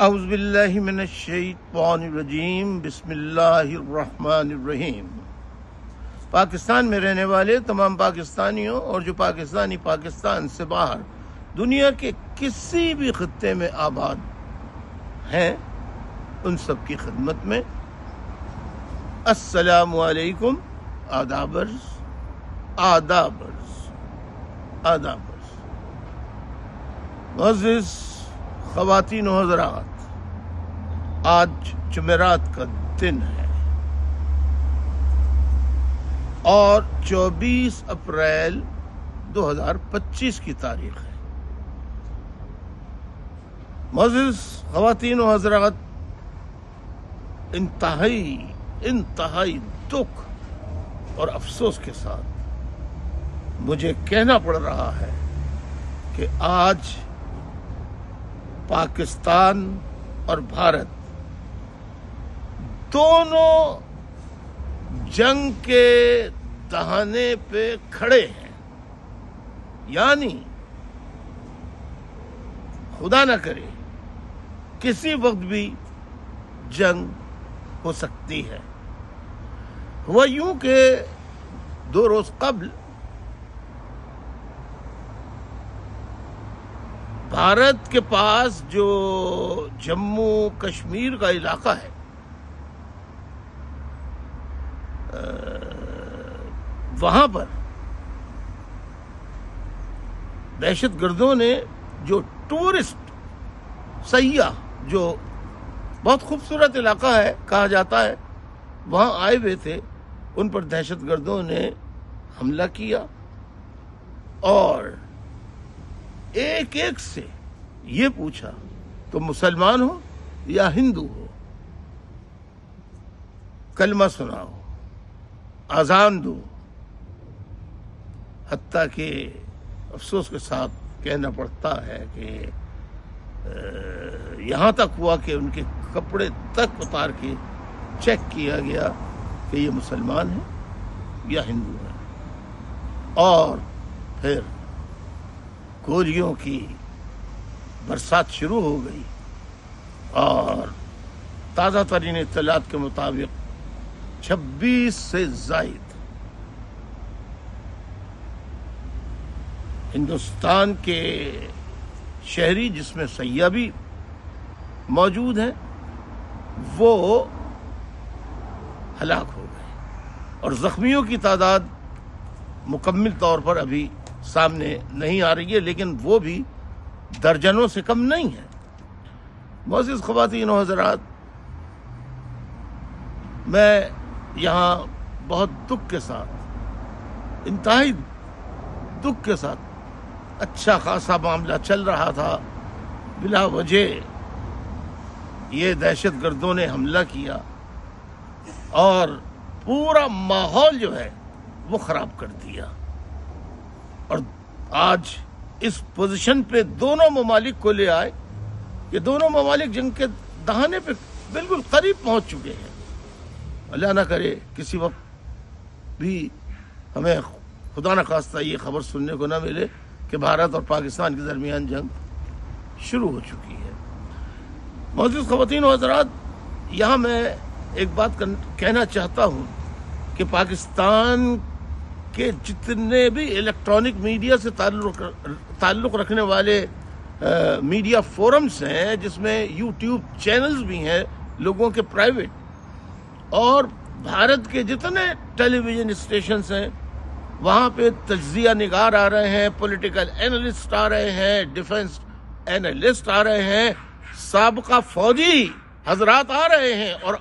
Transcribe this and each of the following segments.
اعوذ باللہ من الشیطان الرجیم، بسم اللہ الرحمن الرحیم۔ پاکستان میں رہنے والے تمام پاکستانیوں اور جو پاکستانی پاکستان سے باہر دنیا کے کسی بھی خطے میں آباد ہیں، ان سب کی خدمت میں السلام علیکم، آدابرز۔ معزز خواتین و حضرات، آج جمعرات کا دن ہے اور 24 اپریل 2025 کی تاریخ ہے۔ معزز خواتین و حضرات، انتہائی دکھ اور افسوس کے ساتھ مجھے کہنا پڑ رہا ہے کہ آج پاکستان اور بھارت دونوں جنگ کے دہانے پہ کھڑے ہیں، یعنی خدا نہ کرے کسی وقت بھی جنگ ہو سکتی ہے۔ ہوا یوں کہ 2 روز قبل بھارت کے پاس جو جموں کشمیر کا علاقہ ہے، وہاں پر دہشت گردوں نے جو ٹورسٹ سیاح، جو بہت خوبصورت علاقہ ہے کہا جاتا ہے، وہاں آئے ہوئے تھے، ان پر دہشت گردوں نے حملہ کیا اور ایک سے یہ پوچھا تم مسلمان ہو یا ہندو ہو، کلمہ سناؤ، اذان دو، حتیٰ کہ افسوس کے ساتھ کہنا پڑتا ہے کہ یہاں تک ہوا کہ ان کے کپڑے تک اتار کے چیک کیا گیا کہ یہ مسلمان ہیں یا ہندو ہیں، اور پھر گولیوں کی برسات شروع ہو گئی اور تازہ ترین اطلاعات کے مطابق 26 سے زائد ہندوستان کے شہری، جس میں سیاح بھی موجود ہیں، وہ ہلاک ہو گئے اور زخمیوں کی تعداد مکمل طور پر ابھی سامنے نہیں آ رہی ہے، لیکن وہ بھی درجنوں سے کم نہیں ہے۔ معزز خواتین و حضرات، میں یہاں بہت دکھ کے ساتھ، انتہائی دکھ کے ساتھ، اچھا خاصا معاملہ چل رہا تھا، بلا وجہ یہ دہشت گردوں نے حملہ کیا اور پورا ماحول جو ہے وہ خراب کر دیا، اور آج اس پوزیشن پہ دونوں ممالک کو لے آئے کہ دونوں ممالک جنگ کے دہانے پہ بالکل قریب پہنچ چکے ہیں۔ اللہ نہ کرے کسی وقت بھی ہمیں خدا نہ خواستہ یہ خبر سننے کو نہ ملے کہ بھارت اور پاکستان کے درمیان جنگ شروع ہو چکی ہے۔ معزز خواتین و حضرات، یہاں میں ایک بات کہنا چاہتا ہوں کہ پاکستان کہ جتنے بھی الیکٹرانک میڈیا سے تعلق رکھنے والے میڈیا فورمز ہیں، جس میں یوٹیوب چینلز بھی ہیں لوگوں کے پرائیویٹ، اور بھارت کے جتنے ٹیلی ویژن اسٹیشنز ہیں، وہاں پہ تجزیہ نگار آ رہے ہیں، پولیٹیکل اینالسٹ آ رہے ہیں، ڈیفنس اینالسٹ آ رہے ہیں، سابقہ فوجی حضرات آ رہے ہیں، اور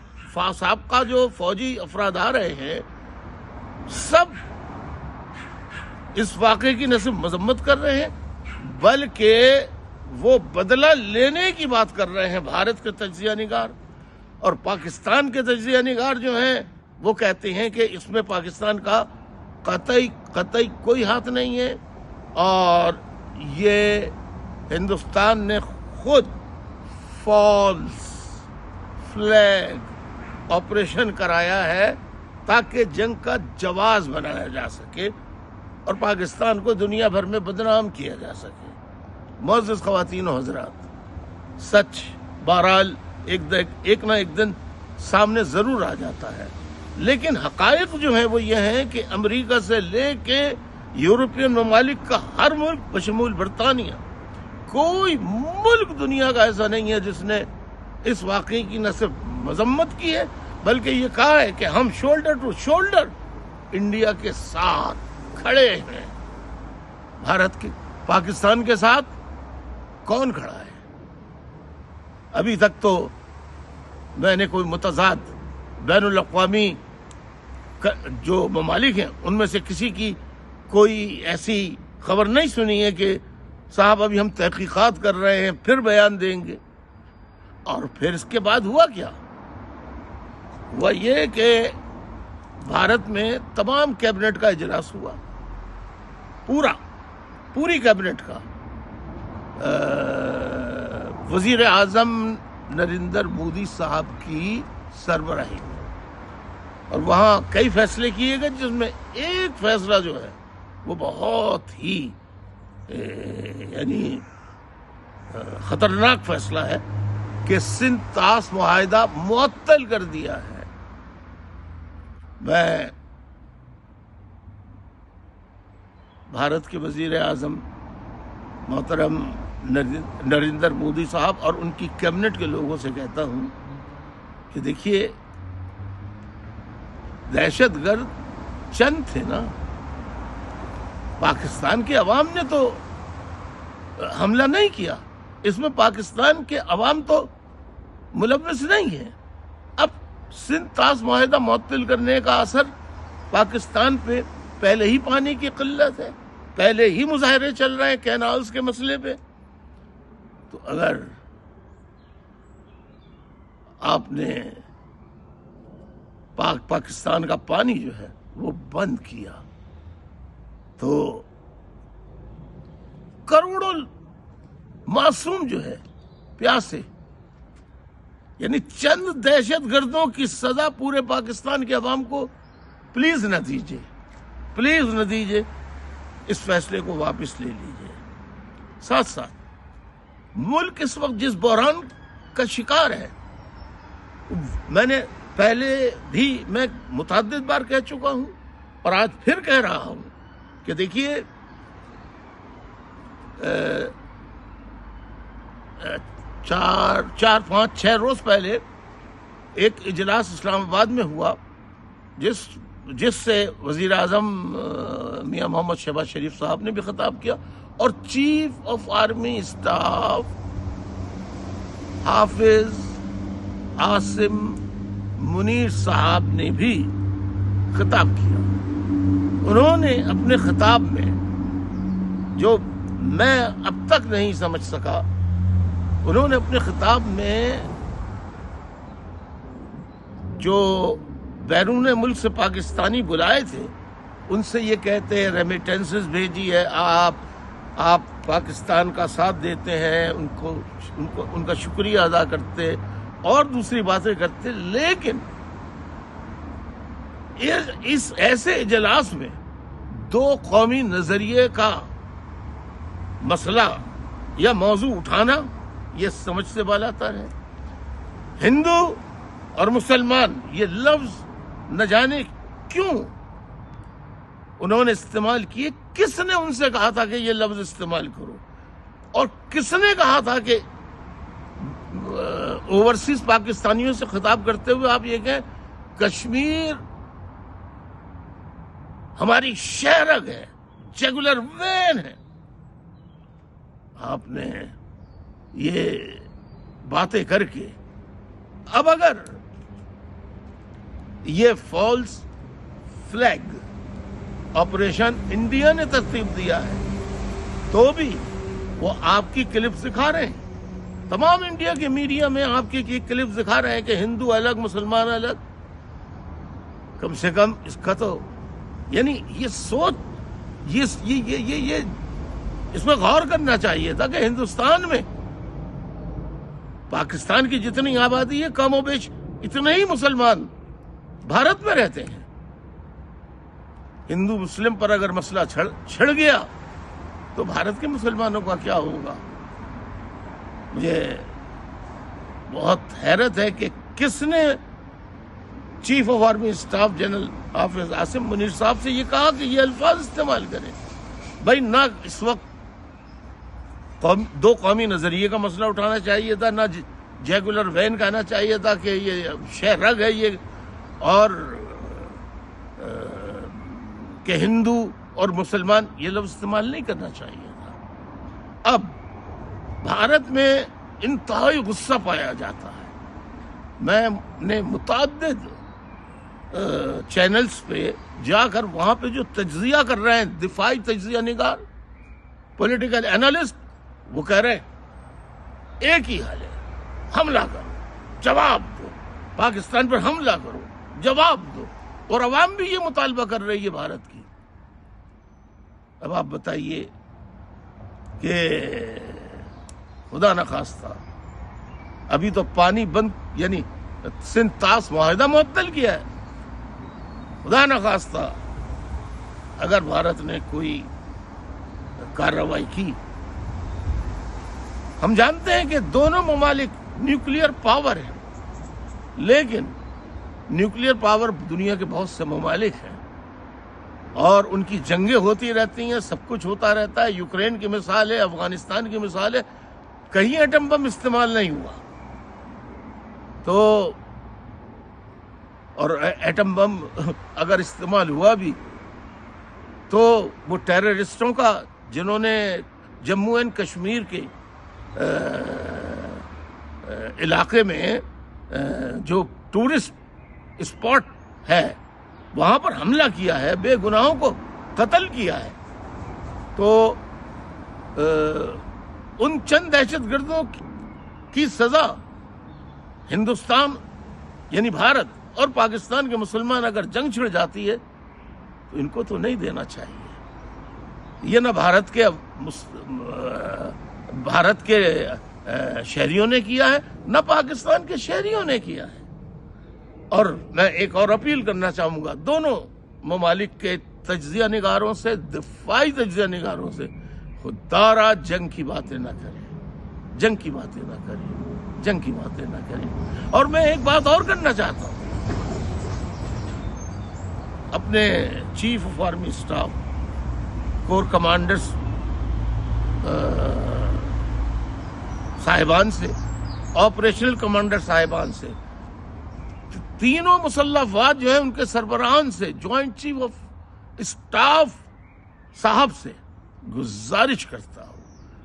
سابقہ جو فوجی افراد آ رہے ہیں، سب اس واقعے کی نہ صرف مذمت کر رہے ہیں بلکہ وہ بدلہ لینے کی بات کر رہے ہیں۔ بھارت کے تجزیہ نگار اور پاکستان کے تجزیہ نگار جو ہیں، وہ کہتے ہیں کہ اس میں پاکستان کا قطعی کوئی ہاتھ نہیں ہے، اور یہ ہندوستان نے خود فالس فلیگ آپریشن کرایا ہے تاکہ جنگ کا جواز بنایا جا سکے اور پاکستان کو دنیا بھر میں بدنام کیا جا سکے۔ معزز خواتین و حضرات، سچ بہرحال ایک نہ ایک دن سامنے ضرور آ جاتا ہے. لیکن حقائق جو ہیں وہ یہ ہیں کہ امریکہ سے لے کے یورپین ممالک کا ہر ملک بشمول برطانیہ، کوئی ملک دنیا کا ایسا نہیں ہے جس نے اس واقعے کی نہ صرف مذمت کی ہے بلکہ یہ کہا ہے کہ ہم شولڈر ٹو شولڈر انڈیا کے ساتھ کھڑے ہیں. بھارت کے پاکستان کے ساتھ کون کھڑا ہے؟ ابھی تک تو میں نے کوئی متضاد بین الاقوامی جو ممالک ہیں ان میں سے کسی کی کوئی ایسی خبر نہیں سنی ہے کہ صاحب ابھی ہم تحقیقات کر رہے ہیں پھر بیان دیں گے. اور پھر اس کے بعد ہوا کیا؟ ہوا یہ کہ بھارت میں تمام کیبنٹ کا اجلاس ہوا، پوری کیبنٹ کا. وزیر اعظم نریندر مودی صاحب کی سربراہی میں، اور وہاں کئی فیصلے کیے گئے جس میں ایک فیصلہ جو ہے وہ بہت ہی یعنی خطرناک فیصلہ ہے کہ سندھ طاس معاہدہ معطل کر دیا ہے. میں بھارت کے وزیر اعظم محترم نریندر مودی صاحب اور ان کی کیبنٹ کے لوگوں سے کہتا ہوں کہ دیکھیے دہشت گرد چند تھے نا، پاکستان کے عوام نے تو حملہ نہیں کیا، اس میں پاکستان کے عوام تو ملوث نہیں ہے. اب سندھ طاس معاہدہ معطل کرنے کا اثر پاکستان پہ پہلے ہی پانی کی قلت ہے، پہلے ہی مظاہرے چل رہے ہیں کینالز کے مسئلے پہ. تو اگر آپ نے پاکستان کا پانی جو ہے وہ بند کیا تو کروڑوں معصوم جو ہے پیاسے، یعنی چند دہشت گردوں کی سزا پورے پاکستان کے عوام کو پلیز نہ دیجیے، اس فیصلے کو واپس لے لیجیے. ساتھ ساتھ ملک اس وقت جس بحران کا شکار ہے، میں نے پہلے بھی میں متعدد بار کہہ چکا ہوں اور آج پھر کہہ رہا ہوں کہ دیکھیے چار پانچ 6 روز پہلے ایک اجلاس اسلام آباد میں ہوا جس سے وزیر اعظم میاں محمد شہباز شریف صاحب نے بھی خطاب کیا اور چیف آف آرمی اسٹاف حافظ عاصم منیر صاحب نے بھی خطاب کیا. انہوں نے اپنے خطاب میں جو میں اب تک نہیں سمجھ سکا، انہوں نے اپنے خطاب میں جو بیرون ملک سے پاکستانی بلائے تھے ان سے یہ کہتے ہیں ریمیٹنسز بھیجی ہے، آپ پاکستان کا ساتھ دیتے ہیں، ان کا شکریہ ادا کرتے اور دوسری باتیں کرتے. لیکن اس ایسے اجلاس میں 2 قومی نظریے کا مسئلہ یا موضوع اٹھانا یہ سمجھ سے بالاتر ہے. ہندو اور مسلمان یہ لفظ نہ جانے کیوں انہوں نے استعمال کیے. کس نے ان سے کہا تھا کہ یہ لفظ استعمال کرو، اور کس نے کہا تھا کہ اوورسیز پاکستانیوں سے خطاب کرتے ہوئے آپ یہ کہیں کشمیر ہماری شہرگ ہے، جگولر وین ہے. آپ نے یہ باتیں کر کے اب اگر یہ فالس فلیگ آپریشن انڈیا نے ترتیب دیا ہے تو بھی وہ آپ کی کلپس دکھا رہے ہیں، تمام انڈیا کے میڈیا میں آپ کی کلپس دکھا رہے ہیں کہ ہندو الگ مسلمان الگ. کم سے کم اس کا تو یعنی یہ سوچ یہ اس میں غور کرنا چاہیے تھا کہ ہندوستان میں پاکستان کی جتنی آبادی ہے کم و بیش اتنے ہی مسلمان بھارت میں رہتے ہیں. ہندو مسلم پر اگر مسئلہ چھڑ گیا تو بھارت کے مسلمانوں کا کیا ہوگا؟ مجھے بہت حیرت ہے کہ کس نے chief of army staff general حافظ عاصم منیر صاحب سے یہ کہا کہ یہ الفاظ استعمال کریں. بھائی نہ اس وقت دو قومی نظریے کا مسئلہ اٹھانا چاہیے تھا، نہ جیگولر وین کہنا چاہیے تھا کہ یہ شہ رگ ہے یہ، اور کہ ہندو اور مسلمان یہ لفظ استعمال نہیں کرنا چاہیے تھا. اب بھارت میں انتہائی غصہ پایا جاتا ہے. میں نے متعدد چینلز پہ جا کر وہاں پہ جو تجزیہ کر رہے ہیں دفاعی تجزیہ نگار، پولیٹیکل اینالسٹ، وہ کہہ رہے ہیں ایک ہی حل ہے، حملہ کرو، جواب دو، پاکستان پر حملہ کرو، جواب دو. اور عوام بھی یہ مطالبہ کر رہی ہے بھارت کی. اب آپ بتائیے کہ خدا نخواستہ ابھی تو پانی بند، یعنی سندھ طاس معاہدہ معطل کیا ہے. خدا نخواستہ اگر بھارت نے کوئی کارروائی کی، ہم جانتے ہیں کہ دونوں ممالک نیوکلیئر پاور ہیں، لیکن نیوکلیئر پاور دنیا کے بہت سے ممالک ہیں اور ان کی جنگیں ہوتی رہتی ہیں، سب کچھ ہوتا رہتا ہے. یوکرین کی مثال ہے، افغانستان کی مثال ہے، کہیں ایٹم بم استعمال نہیں ہوا. تو اور ایٹم بم اگر استعمال ہوا بھی تو وہ ٹیررسٹوں کا، جنہوں نے جموں اینڈ کشمیر کے علاقے میں جو ٹورسٹ اسپاٹ ہے وہاں پر حملہ کیا ہے، بے گناہوں کو قتل کیا ہے. تو ان چند دہشت گردوں کی سزا ہندوستان یعنی بھارت اور پاکستان کے مسلمان اگر جنگ چھڑ جاتی ہے تو ان کو تو نہیں دینا چاہیے. یہ نہ بھارت کے شہریوں نے کیا ہے، نہ پاکستان کے شہریوں نے کیا ہے. اور میں ایک اور اپیل کرنا چاہوں گا دونوں ممالک کے تجزیہ نگاروں سے، دفاعی تجزیہ نگاروں سے، خدارا جنگ کی باتیں نہ کریں، جنگ کی باتیں نہ کریں، جنگ کی باتیں نہ کریں. اور میں ایک بات اور کرنا چاہتا ہوں، اپنے chief of army staff, corps commanders صاحبان سے، آپریشنل کمانڈر صاحبان سے، تینوں مسلح افواج جو ہیں ان کے سربراہان سے، جوائنٹ چیف آف اسٹاف صاحب سے گزارش کرتا ہوں،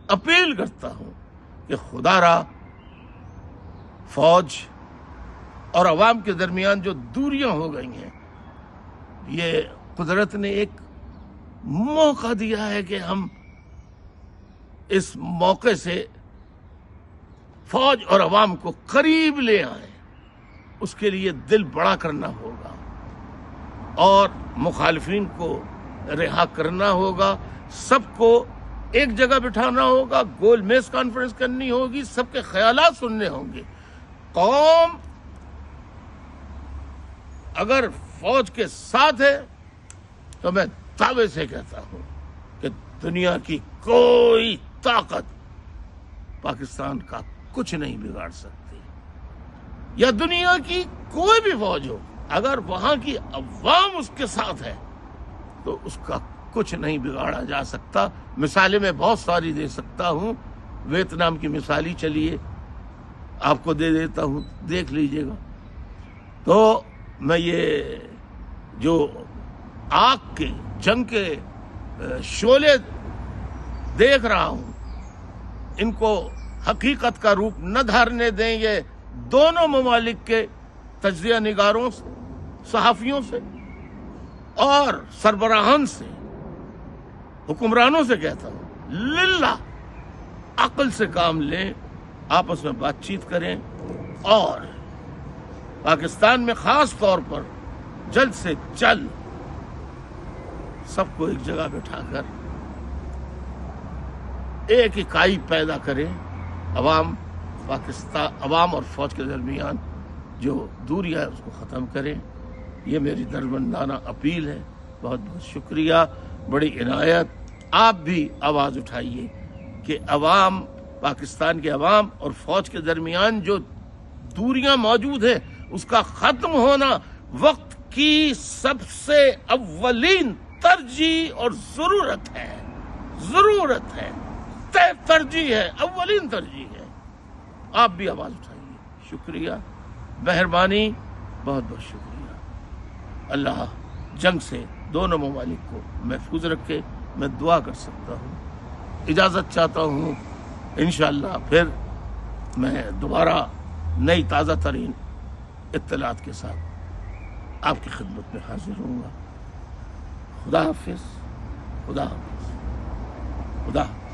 اپیل کرتا ہوں کہ خدا را فوج اور عوام کے درمیان جو دوریاں ہو گئی ہیں، یہ قدرت نے ایک موقع دیا ہے کہ ہم اس موقع سے فوج اور عوام کو قریب لے آئیں. اس کے لیے دل بڑا کرنا ہوگا اور مخالفین کو رہا کرنا ہوگا، سب کو ایک جگہ بٹھانا ہوگا، گول میز کانفرنس کرنی ہوگی، سب کے خیالات سننے ہوں گے. قوم اگر فوج کے ساتھ ہے تو میں دعوے سے کہتا ہوں کہ دنیا کی کوئی طاقت پاکستان کا کچھ نہیں بگاڑ سکتی، یا دنیا کی کوئی بھی فوج ہو، اگر وہاں کی عوام اس کے ساتھ ہے تو اس کا کچھ نہیں بگاڑا جا سکتا. مثالیں میں بہت ساری دے سکتا ہوں، ویتنام کی مثال ہی چلیے آپ کو دے دیتا ہوں، دیکھ لیجئے گا. تو میں یہ جو آگ کے جنگ کے شعلے دیکھ رہا ہوں، ان کو حقیقت کا روپ نہ دھارنے دیں. یہ دونوں ممالک کے تجزیہ نگاروں، صحافیوں سے اور سربراہان سے، حکمرانوں سے کہتا ہوں، للہ عقل سے کام لیں، آپس میں بات چیت کریں، اور پاکستان میں خاص طور پر جلد سے جلد سب کو ایک جگہ بٹھا کر ایک اکائی پیدا کریں. عوام اور فوج کے درمیان جو دوری ہے اس کو ختم کریں. یہ میری درمندانہ اپیل ہے. بہت بہت شکریہ، بڑی عنایت. آپ بھی آواز اٹھائیے کہ عوام، پاکستان کے عوام اور فوج کے درمیان جو دوریاں موجود ہیں، اس کا ختم ہونا وقت کی سب سے اولین ترجیح اور ضرورت ہے، ضرورت ہے، ترجیح ہے، اولین ترجیح ہے۔ آپ بھی آواز اٹھائیے۔ شکریہ، مہربانی، بہت بہت شکریہ۔ اللہ جنگ سے دونوں ممالک کو محفوظ رکھے۔ میں دعا کر سکتا ہوں، اجازت چاہتا ہوں، انشاءاللہ پھر میں دوبارہ نئی تازہ ترین اطلاعات کے ساتھ آپ کی خدمت میں حاضر ہوں گا۔ خدا حافظ، خدا حافظ، خدا حافظ۔